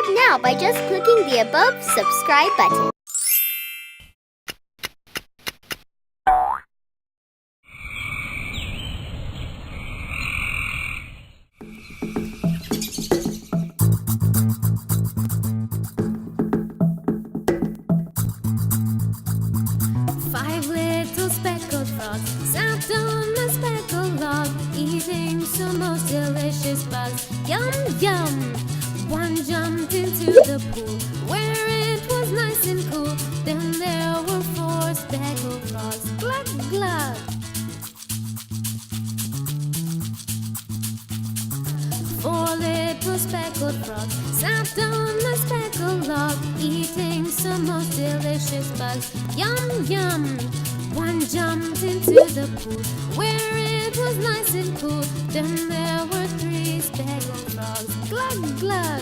Subscribe now by just clicking the above subscribe button. Five little speckled frogs sat on a speckled log, eating some most delicious bugs. Yum, yum! One jumped into the pool where it was nice and cool. Then there were four speckled frogs. Glug, glug! Four little speckled frogs sat on a speckled log, eating some most delicious bugs. Yum, yum! One jumped into the pool where it was nice and cool. Then there were three speckled frogs. Glug, glug!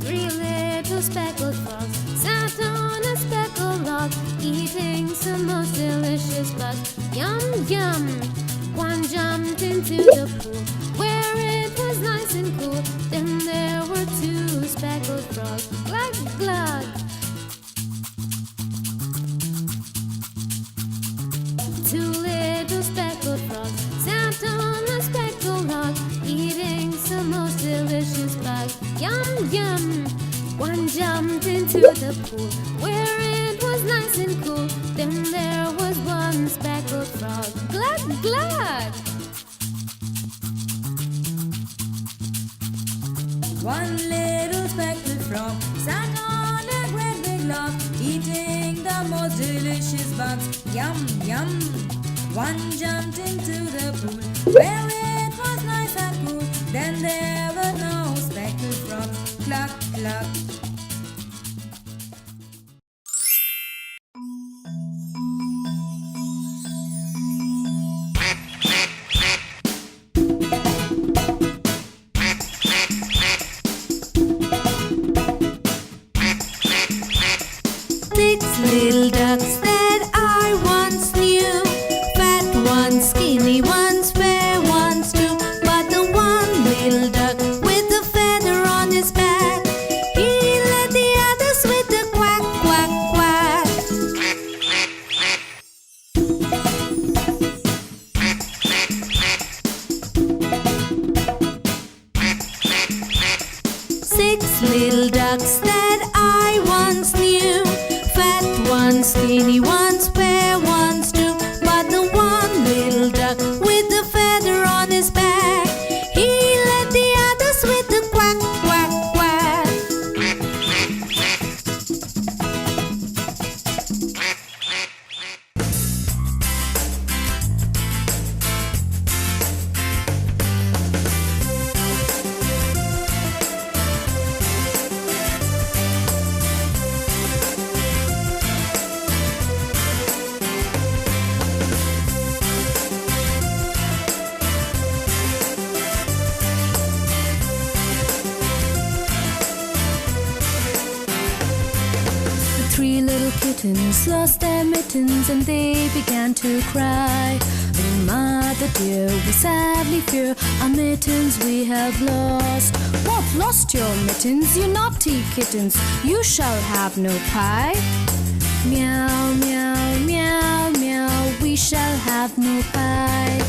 Three little speckled frogs sat on a speckled log, eating some most delicious bugs. Yum, yum! One jumped into the pool where it was nice and cool. Then there were two speckled frogs. Glug, glug! Two little speckled frogs sat on a speckled log, eating some most delicious bugs. Yum, yum! One jumped into the pool where it was nice and cool. Then there was one speckled frog. Glug, glug! One little speckled frog sat on a great big log, eating the most delicious bugs. Yum, yum! One jumped into the pool where it was nice and cool. Then there were no speckled frogs. Cluck, cluck. Six little ducks that I once knew, fat ones, skinny ones, fair ones too. But the one little duck with a feather on his back, he led the others with a quack, quack, quack. Six little ducks that I once knew, fat ones, skinny ones, fair ones too. But the one little duck with the feather on his back, he led the others with the quack, quack, quack. Three little kittens lost their mittens and they began to cry. Oh, mother dear, we sadly fear our mittens we have lost. What, lost your mittens, you naughty kittens? You shall have no pie. Meow, meow, meow, meow, we shall have no pie.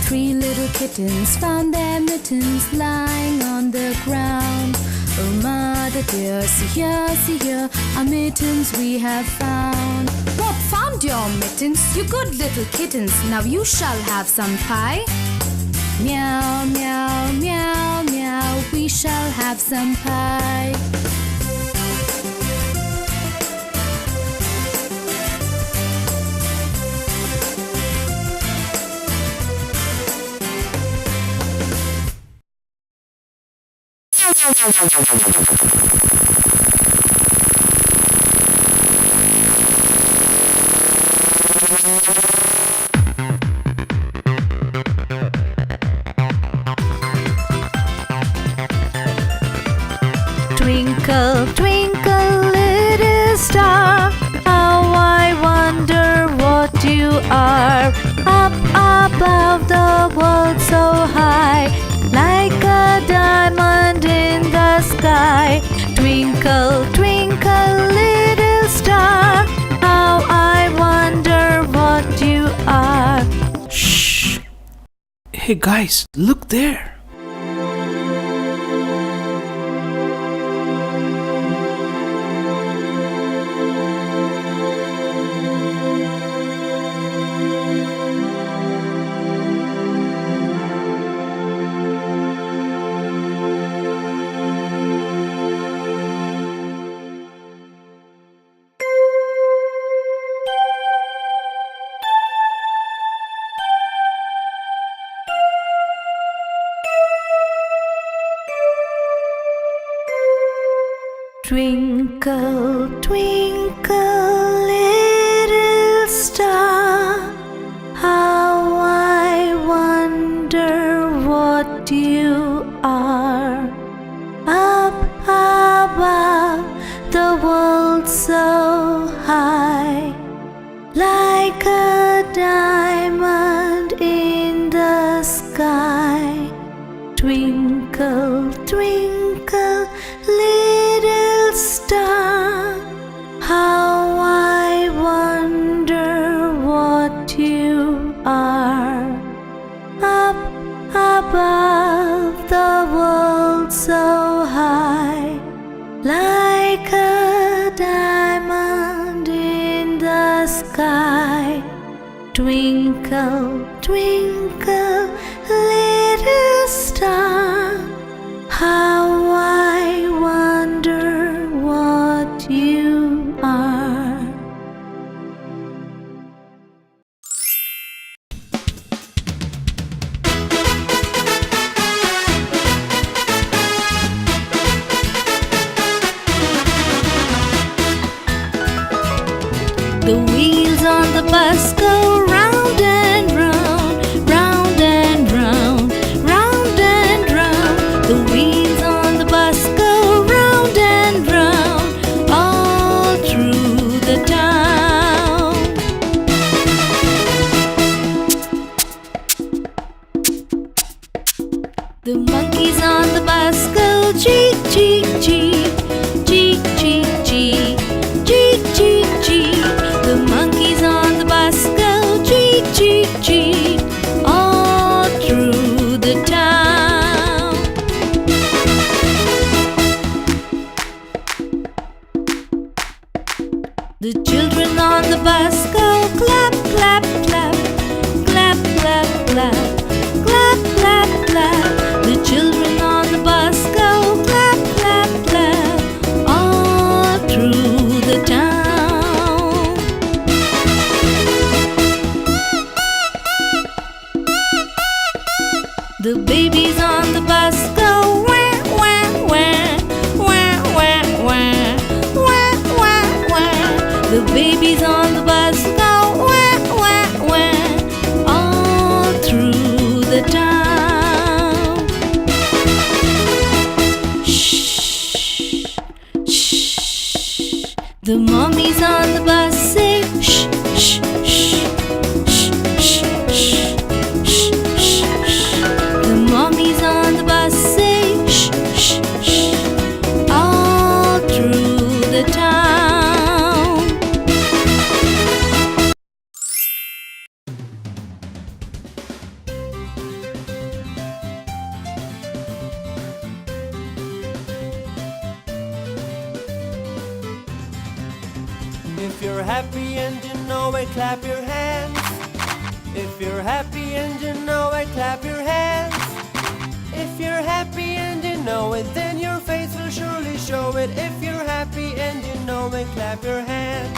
Three little kittens found their mittens lying on the ground. Oh, mother dear, see here, our mittens we have found. What, found your mittens, you good little kittens? Now you shall have some pie. Meow, meow, meow, meow, we shall have some pie. Twinkle, twinkle, little star, how I wonder what you are. Up above the world so high, like a diamond in the sky. Twinkle, twinkle, little star, how I wonder what you are. Shh! Hey guys, look there! Twinkle, twinkle, little star, how I wonder what you are. Up above the world so high, like a diamond in the sky. Twinkle, twinkle, little star, how I wonder what you are. Up above the world so high, like a diamond in the sky. Twinkle, twinkle, little star, how I wonder what you are. The wheels on the bus go round and round, round and round, round and round. The wheels on the bus go round and round, all through the town. The monkeys on the bus go cheep, cheep, cheep, cheep, cheep, cheep, cheep, cheep, cheep. The monkeys on the bus go cheep, cheep, cheep, all through the town. The children on the bus go clap, clap, clap, clap, clap, clap, clap, clap, clap. The children on the bus go clap, clap, clap, all through the town. The babies on the bus go wah, wah, wah, wah, wah, wah, wah, wah, wah. The babies on the bus go wah, wah, wah, all through the town. Shh, shh. The mommies on the bus say shh, shh, shh, shh, shh, shh, shh, shh. The mommies on the bus say shh, shh, shh, all through the town. If you're happy and you know it, clap your hands. If you're happy and you know it, clap your hands. If you're happy and you know it, then your face will surely show it. If you're happy and you know it, clap your hands.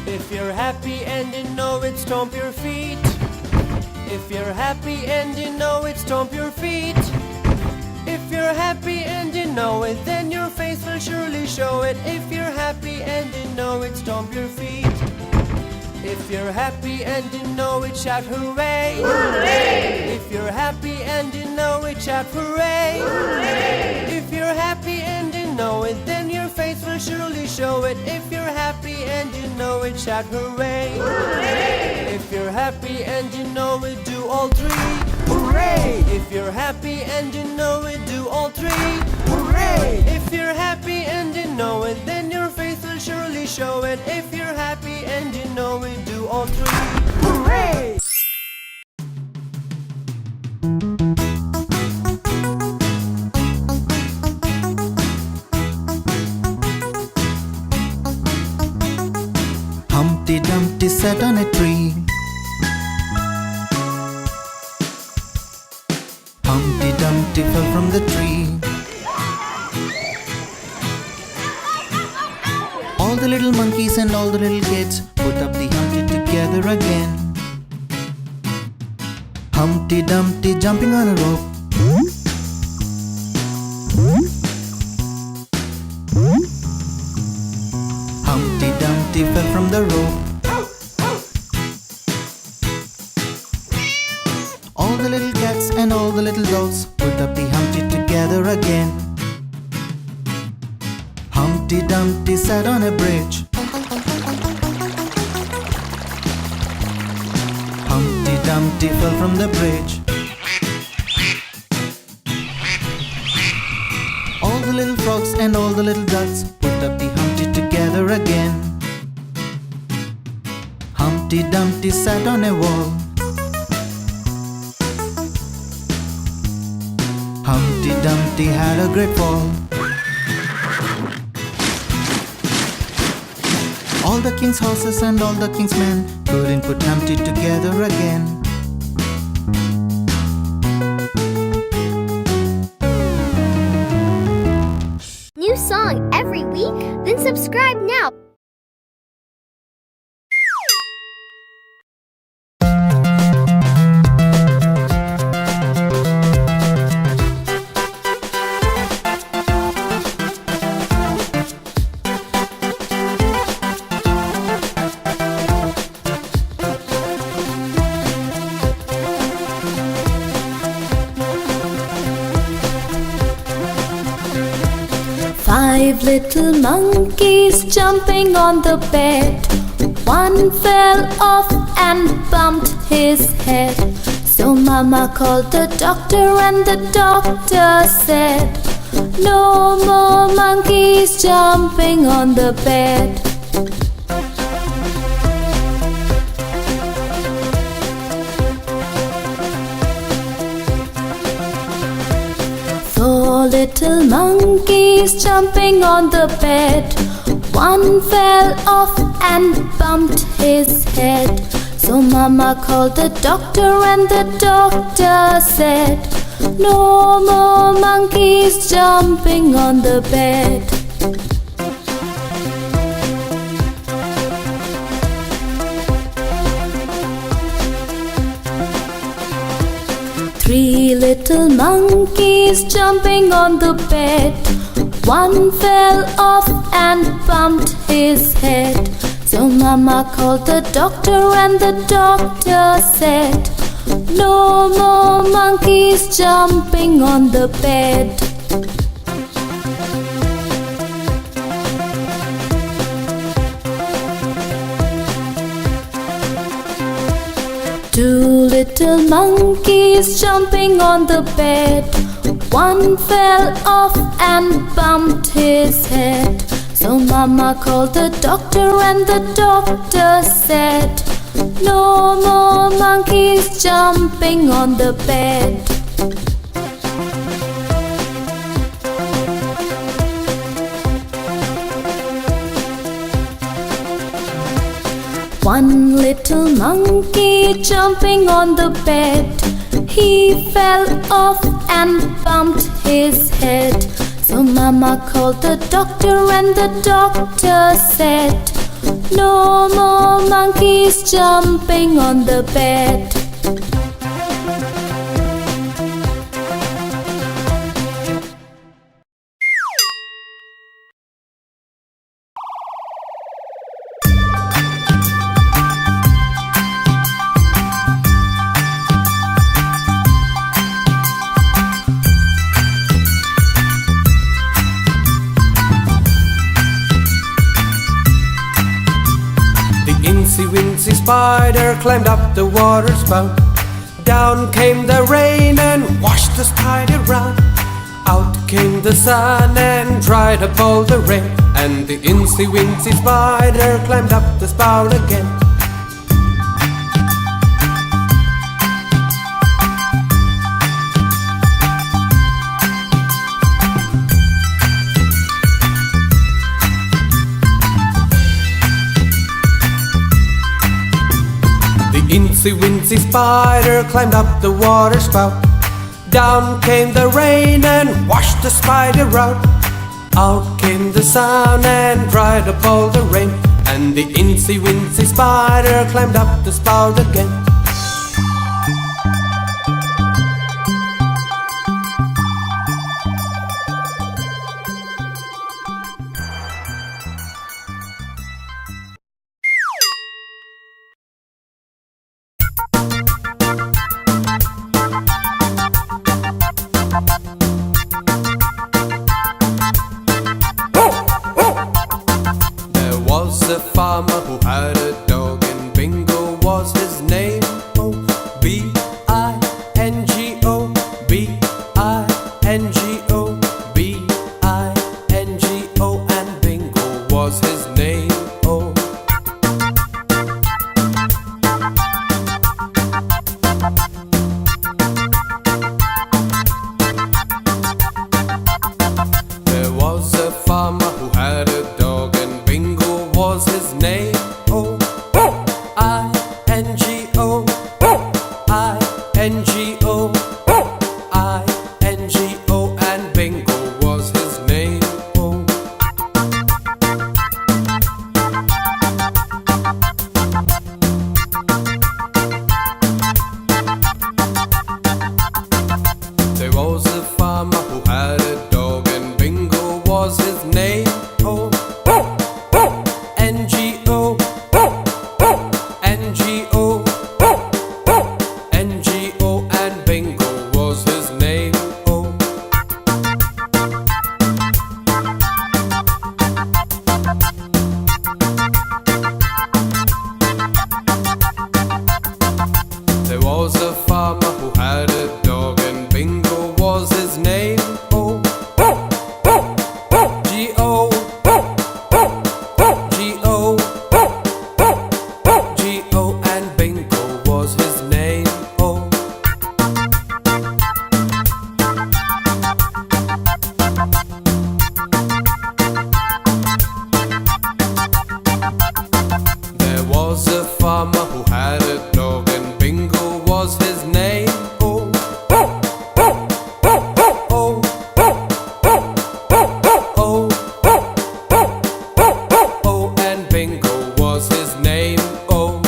If you're happy and you know it, stomp your feet. If you're happy and you know it, stomp your feet. If you're happy and you know it, then your face will surely show it. If you're happy and you know it, stomp your feet. If you're happy and you know it, shout hooray! Hooray! If you're happy and you know it, shout hooray! Hooray! If you're happy and you know it, then your face will surely show it. If you're happy and you know it, shout hooray! Hooray! If you're happy and you know it, do all three. Hooray! If you're happy and you know it, do all three. Hooray! If you're happy and you know it, then your face will surely show it. If you're happy and you know it, do all three. Hooray! Humpty Dumpty sat on a tree. Humpty Dumpty fell from the tree. All the little monkeys and all the little kids put up the Humpty together again. Humpty Dumpty jumping on a rope. Humpty Dumpty fell from the rope. All the little cats and all the little dogs put up the Humpty together again. Humpty Dumpty sat on a bridge. Humpty Dumpty fell from the bridge. All the little frogs and all the little ducks put up the Humpty together again. Humpty Dumpty sat on a wall. Humpty Dumpty had a great fall. All the king's horses and all the king's men couldn't put Humpty together again. New song every week? Then subscribe now. Five little monkeys jumping on the bed. One fell off and bumped his head. So Mama called the doctor and the doctor said, no more monkeys jumping on the bed. Four little monkeys jumping on the bed. One fell off and bumped his head. So Mama called the doctor and the doctor said, no more monkeys jumping on the bed. Three little monkeys jumping on the bed. One fell off and bumped his head. So Mama called the doctor and the doctor said, no more monkeys jumping on the bed. Two little monkeys jumping on the bed. One fell off and bumped his head. So Mama called the doctor and the doctor said, no more monkeys jumping on the bed. One little monkey jumping on the bed. He fell off and bumped his head. So Mama called the doctor and the doctor said, no more monkeys jumping on the bed. incy wincy spider climbed up the water spout. Down came the rain and washed the spider out. Out came the sun and dried up all the rain. And the incy wincy spider climbed up the spout again. The incy wincy spider climbed up the water spout. Down came the rain and washed the spider out. Out came the sun and dried up all the rain. And the incy wincy spider climbed up the spout again. There was a farmer who had a dog, and Bingo was his name. Oh, B-I-N-G-O, B-I-N-G-O, B-I-N-G-O, and Bingo was his name. Oh. There was a farmer who had a dog, and Bingo was his name. Oh, I-N-G-O, I-N-G-O, I-N-G-O, and Bingo was his name. Oh. There was a farmer who had a dog, and Bingo was his name. Oh, N-G-O, N-G-O, N-G-O, and Bingo was his name. Oh. There was a farmer who had a dog, and Bingo was his name. Oh, G-O, G-O, G-O, and Bingo was his name. Oh. There was a farmer who had a dog, and Bingo was his name. Oh, oh, oh, oh, and Bingo was his name. Oh.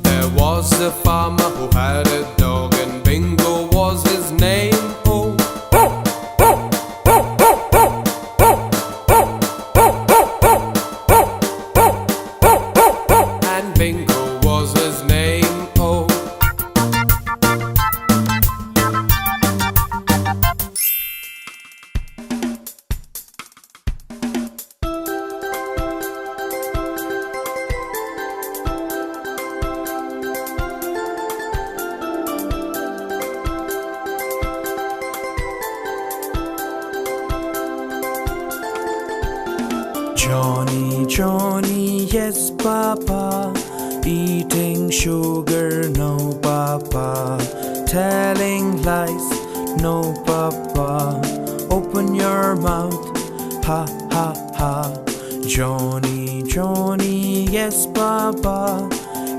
There was a farmer who had a dog, and Bingo was his name. Oh, and Bingo was his name. Oh. Johnny, Johnny, yes, Papa. Eating sugar, no, Papa. Telling lies, no, Papa. Open your mouth, ha, ha, ha. Johnny, Johnny, yes, Papa.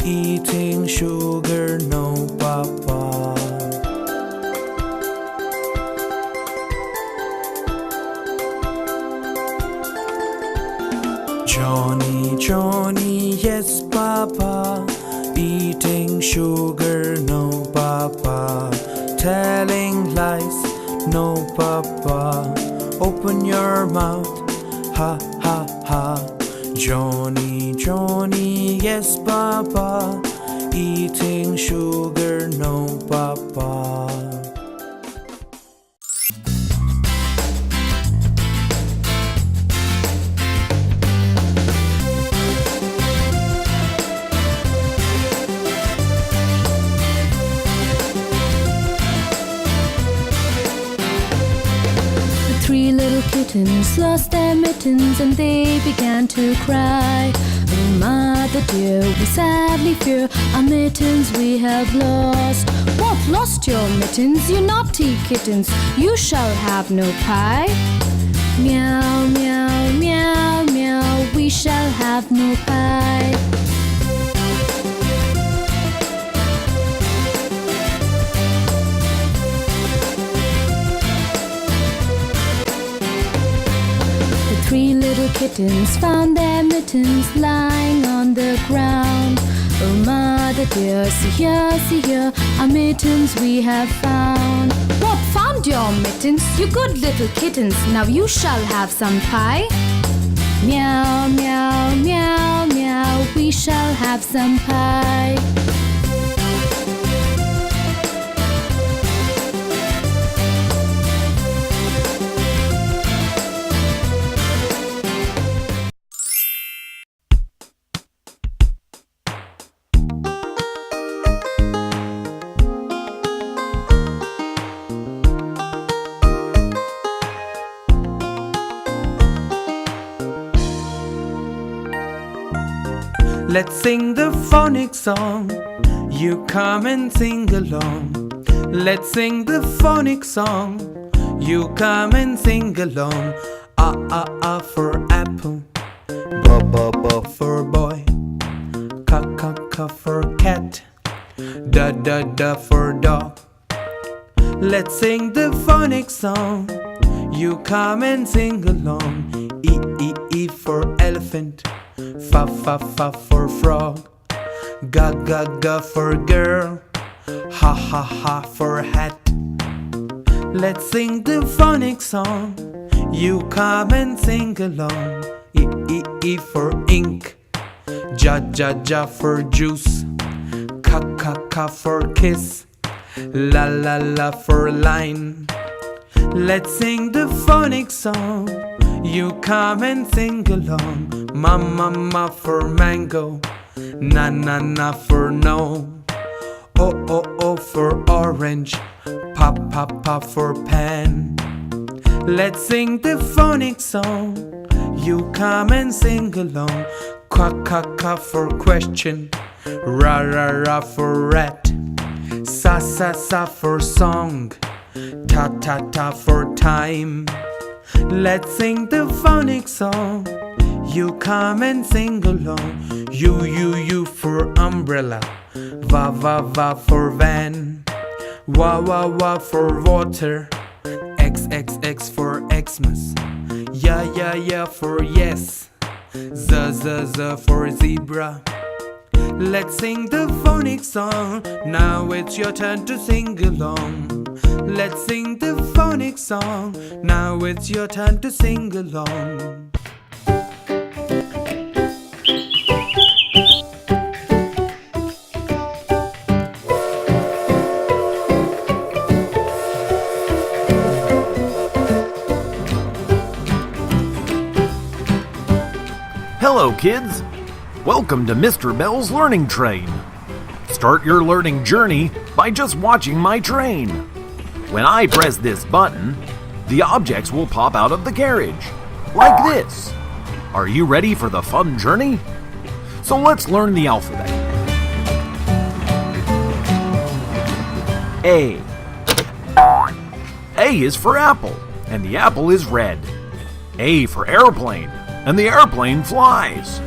Eating sugar, no, Papa. Johnny, Johnny, yes, Papa. Eating sugar, no, Papa. Telling lies, no, Papa. Open your mouth, ha, ha, ha. Johnny, Johnny, yes, Papa. Eating sugar, no, Papa. kittens lost their mittens and they began to cry. Oh, mother dear, we sadly fear our mittens we have lost. What, lost your mittens, you naughty kittens? You shall have no pie. Meow, meow, meow, meow, we shall have no pie. Three little kittens found their mittens lying on the ground. Oh, mother dear, see here, our mittens we have found. What, found your mittens? You good little kittens, now you shall have some pie. Meow, meow, meow, meow, we shall have some pie. Let's sing the phonics song. You come and sing along. Let's sing the phonics song. You come and sing along. Ah, ah, ah for apple. Ba, ba, ba for boy. Ka, ka, ka for cat. Da, da, da for dog. Let's sing the phonics song. You come and sing along. E, e, e for elephant. Fa, fa, fa for frog. Ga, ga, ga for girl. Ha, ha, ha for hat. Let's sing the phonics song. You come and sing along. E, e, e for ink. Ja, ja, ja for juice. Ka, ka, ka for kiss. La, la, la for line. Let's sing the phonics song. You come and sing along. Ma, ma, ma for mango. Na, na, na for no. O, o, o for orange. Pa, pa, pa for pen. Let's sing the phonics song. You come and sing along. Quack, quack, quack for question. Ra, ra, ra for rat. Sa, sa, sa for song. Ta, ta, ta for time. Let's sing the phonics song. You come and sing along. You for umbrella. Va, va, va for van. Wa, wa, wa for water. X, X, X for Xmas. Ya, ya, ya for yes. Z, z, z for zebra. Let's sing the phonics song. Now it's your turn to sing along. Let's sing the phonics song. Now it's your turn to sing along. Hello, kids! Welcome to Mr. Bell's Learning Train. Start your learning journey by just watching my train. When I press this button, the objects will pop out of the carriage, like this. Are you ready for the fun journey? So let's learn the alphabet. A. A is for apple, and the apple is red. A for airplane, and the airplane flies.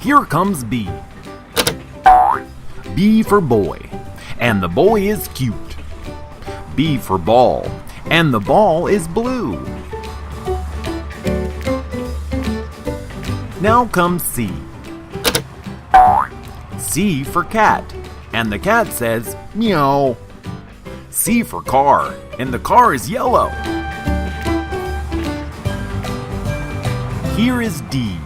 Here comes B. B for boy, and the boy is cute. B for ball, and the ball is blue. Now comes C. C for cat, and the cat says meow. C for car, and the car is yellow. Here is D.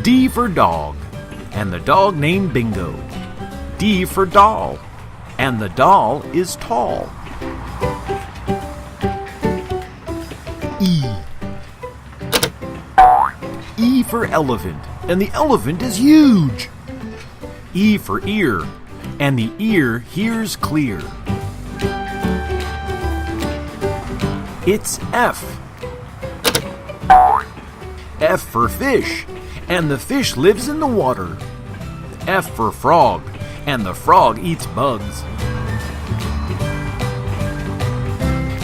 D for dog, and the dog named Bingo. D for doll, and the doll is tall. E. E for elephant, and the elephant is huge. E for ear, and the ear hears clear. It's F. F for fish, and the fish lives in the water. F for frog, and the frog eats bugs.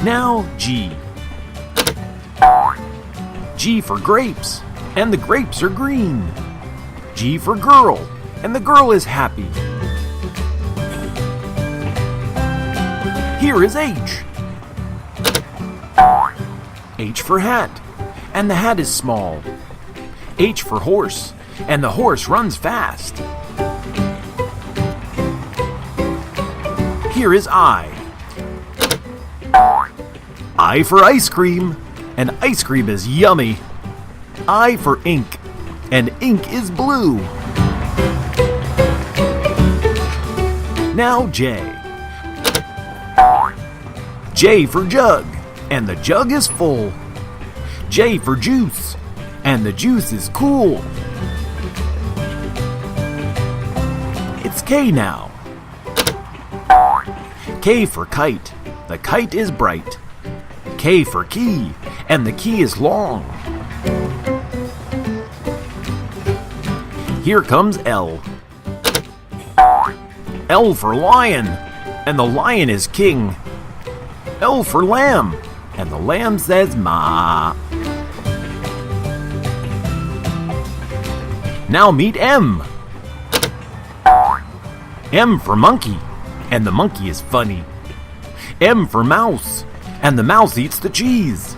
Now G. G for grapes, and the grapes are green. G for girl, and the girl is happy. Here is H. H for hat, and the hat is small. H for horse, and the horse runs fast. Here is I. I for ice cream, and ice cream is yummy. I for ink, and ink is blue. Now J. J for jug, and the jug is full. J for juice, and the juice is cool. It's K now. K for kite, the kite is bright. K for key, and the key is long. Here comes L. L for lion, and the lion is king. L for lamb, and the lamb says ma. Now meet M. M for monkey, and the monkey is funny. M for mouse, and the mouse eats the cheese.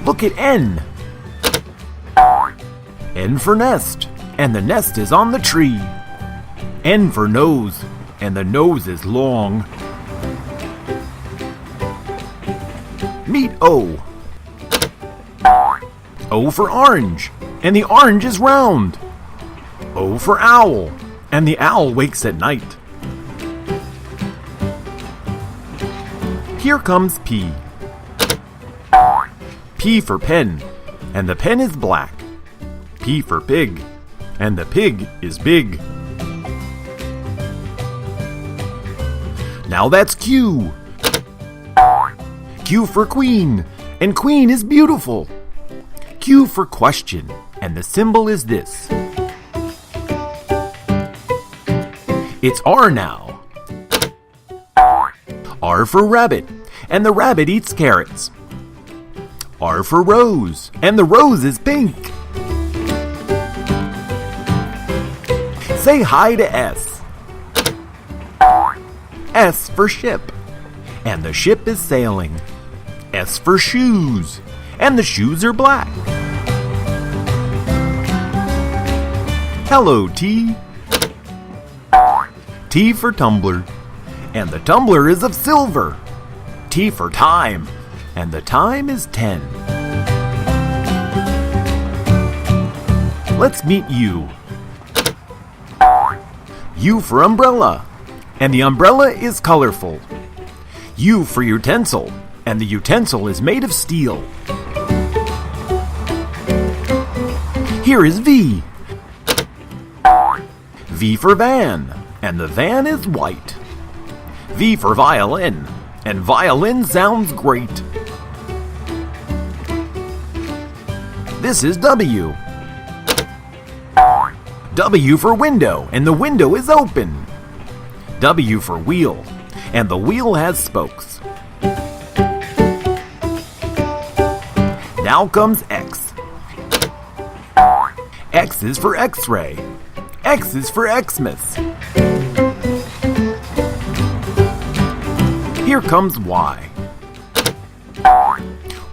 Look at N. N for nest, and the nest is on the tree. N for nose, and the nose is long. Meet O. O for orange, and the orange is round. O for owl, and the owl wakes at night. Here comes P. P for pen, and the pen is black. P for pig, and the pig is big. Now that's Q. Q for queen, and queen is beautiful. Q for question, and the symbol is this. It's R now. R for rabbit, and the rabbit eats carrots. R for rose, and the rose is pink. Say hi to S. S for ship, and the ship is sailing. S for shoes, and the shoes are black. Hello, T. T for tumbler, and the tumbler is of silver. T for time, and the time is 10. Let's meet U. U for umbrella, and the umbrella is colorful. U for utensil, and the utensil is made of steel. Here is V. V for van, and the van is white. V for violin, and violin sounds great. This is W. W for window, and the window is open. W for wheel, and the wheel has spokes. Now comes X. X is for X-ray. X is for Xmas. Here comes Y.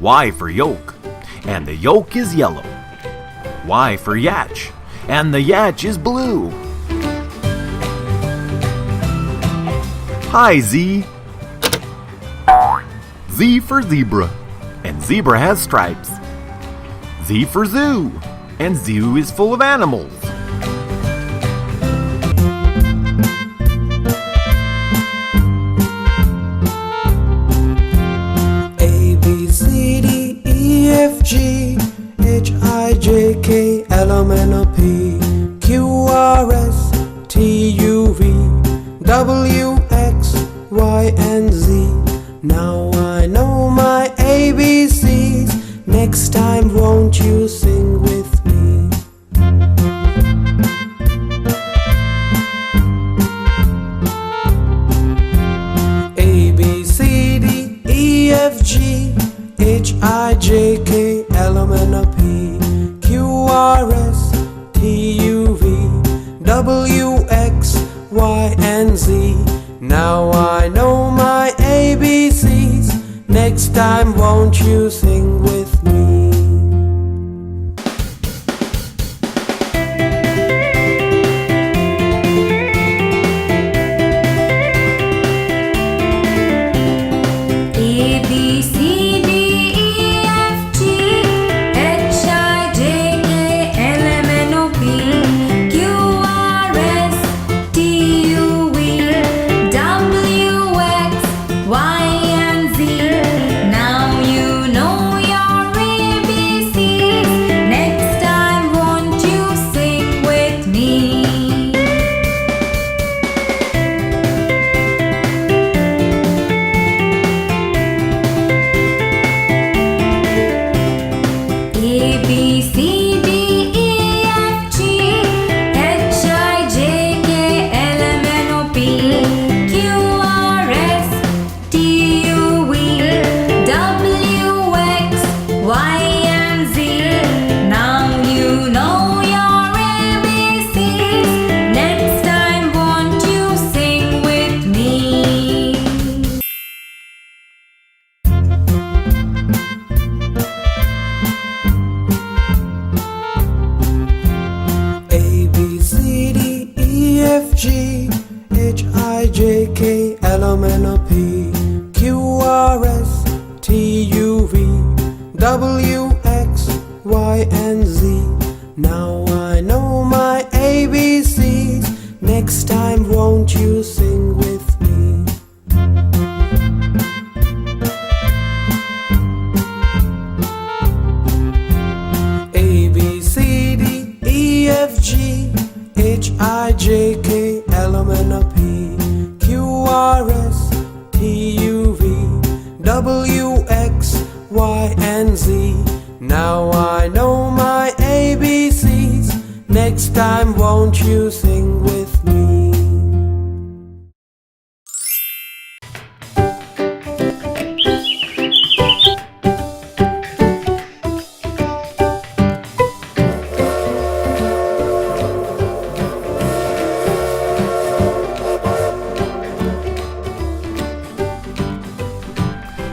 Y for yolk, and the yolk is yellow. Y for yatch, and the yatch is blue. Hi, Z. Z for zebra, and zebra has stripes. Z for zoo, and zoo is full of animals. A, B, C, D, E, F, G, H, I, J, K, L, M, N, O, P, Q, R, S, T, U, V, W, X, Y, and Z. Next time, won't you sing with me? A, B, C, D, E, F, G, H, I, J, K, L, M, N, O, P, Q, R, S, T, U, V, W, X, Y, and Z. Now I know my ABCs. Next time, won't you sing with me? A, B, C, D, E, F, G, H, I, J, K, L, M, N, O, P, Q, R, S, T, U, V, W, X, Y, and Z. Now you know your ABCs. Next time, won't you sing with me? A, B, C, D, E, F, G, H, I, J, K, L, M, N, O, P, Q, R, S, T, U, V, W, X, Y, and Z. Now you know your ABCs. Next time, won't you sing with me? A, B, C, D, E, F, G, H, I, J, K, L, M, N, O, P, Q, R, S, T, U, V, W, X, Y, and Z. Now I know my ABCs. Next time, won't you sing with me? A, B, C, D, E, F, G, H, I, J, K, L, M, N, O, P, Q, R, S, T, U, V, W, X, Y, and Z. Now I know my ABCs. Next time, won't you sing with me?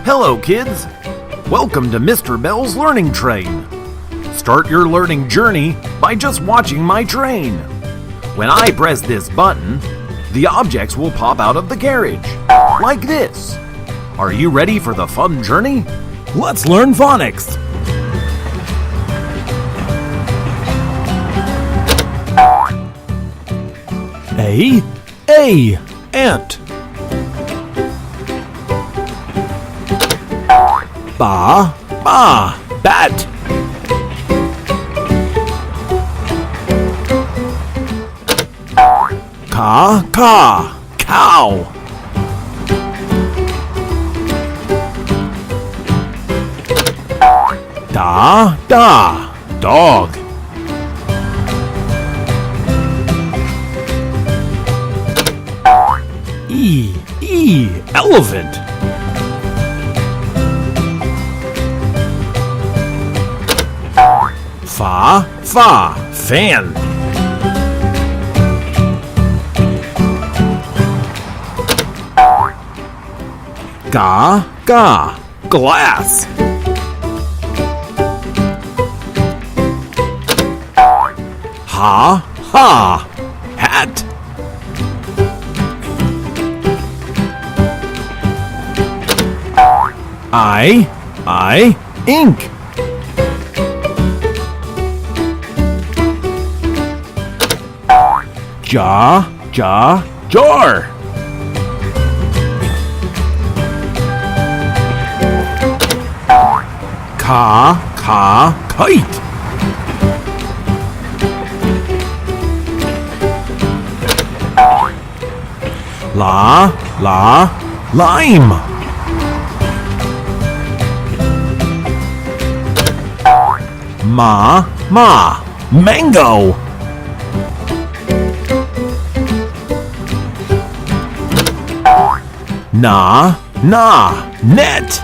Hello, kids! Welcome to Mr. Bell's Learning Train. Start your learning journey by just watching my train. When I press this button, the objects will pop out of the carriage, like this. Are you ready for the fun journey? Let's learn phonics! A, ant. Ba, bat. Ka, cow. Da, dog. E, elephant. Fa, fan. Ga, glass. Ha, hat. I, ink. Jar. Ka, kite. La, lime. Ma, ma, mango. Na, na, net.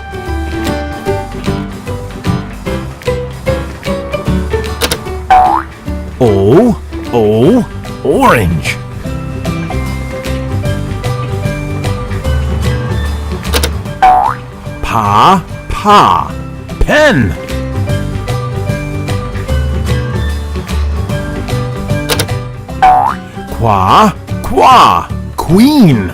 O, orange. Pa, pen. Qua, queen.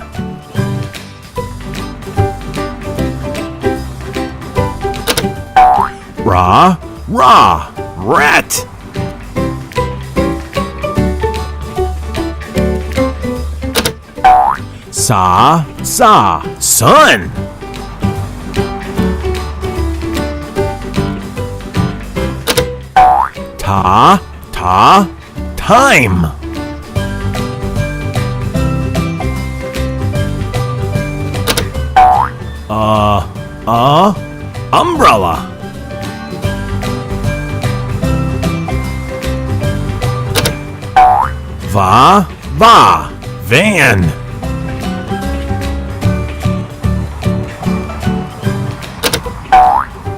Ra, rat. Sa, sun. Ta, time. Umbrella. Va, van.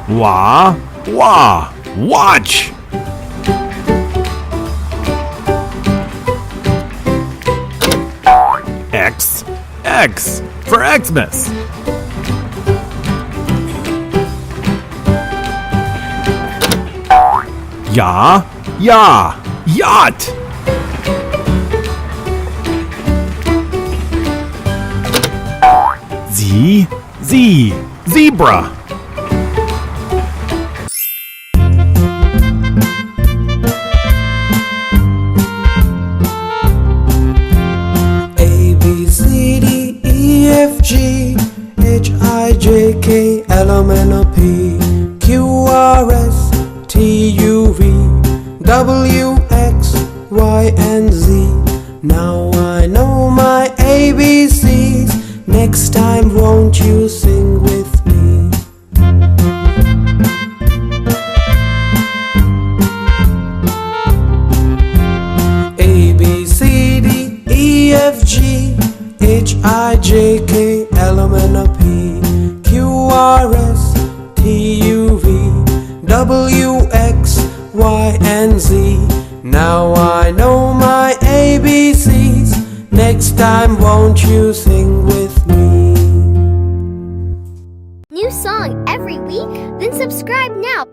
Wa, watch. X for Xmas. Ya, yacht. Zebra. A, B, C, D, E, F, G, H, I, J, K, L, M, N, O, P, Q, R, S, T, U, V, W, X, Y, and Z. Now I know my ABCs. Next time won't you sing with me? A, B, C, D, E, F, G, H, I, J, K, L, M, N, O, P, Q, R, S, T, U, V, W, X, Y, and Z. Now I know my ABCs. Next time won't you sing with me? New song every week? Then subscribe now.